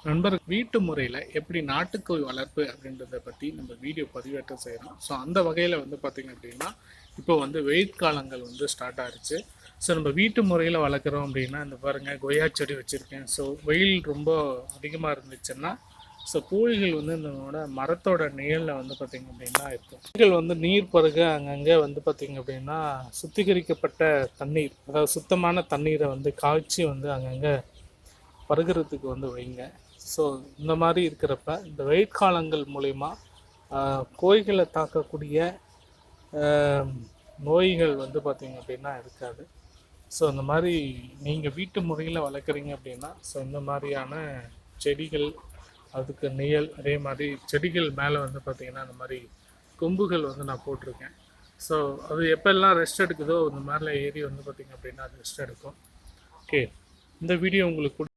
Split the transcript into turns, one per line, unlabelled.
நண்பர் வீட்டு முறையில் எப்படி நாட்டுக்கோழி வளர்ப்பு அப்படின்றத பற்றி நம்ம வீடியோ பதிவேற்றம் செய்கிறோம். ஸோ அந்த வகையில் வந்து பார்த்திங்க அப்படின்னா இப்போ வந்து வெயில் காலங்கள் வந்து ஸ்டார்ட் ஆகிடுச்சு. ஸோ நம்ம வீட்டு முறையில் வளர்க்குறோம் அப்படின்னா இந்த பாருங்கள் கொய்யா செடி வச்சுருக்கேன். ஸோ வெயில் ரொம்ப அதிகமாக இருந்துச்சுன்னா ஸோ கோழிகள் வந்து இந்த மரத்தோட நிழலில் வந்து பார்த்திங்க அப்படின்னா இருக்கும். கோழிகள் வந்து நீர் பருக அங்கங்கே வந்து பார்த்திங்க அப்படின்னா சுத்திகரிக்கப்பட்ட தண்ணீர், அதாவது சுத்தமான தண்ணீரை வந்து காய்ச்சி வந்து அங்கங்கே பருகிறதுக்கு வந்து வைங்க. ஸோ இந்த மாதிரி இருக்கிறப்ப இந்த வெயில் காலங்கள் மூலிமா கோழிகளை தாக்கக்கூடிய நோய்கள் வந்து பார்த்திங்க அப்படின்னா இருக்காது. ஸோ இந்த மாதிரி நீங்கள் வீட்டு முறையில் வளர்க்குறீங்க அப்படின்னா ஸோ இந்த மாதிரியான செடிகள், அதுக்கு நிழல், அதே மாதிரி செடிகள் மேலே வந்து பார்த்திங்கன்னா இந்த மாதிரி கொம்புகள் வந்து நான் போட்டிருக்கேன். ஸோ அது எப்போல்லாம் ரெஸ்ட் எடுக்குதோ இந்த மாதிரிலாம் ஏறி வந்து பார்த்திங்க அப்படின்னா அது ரெஸ்ட் எடுக்கும். ஓகே, இந்த வீடியோ உங்களுக்கு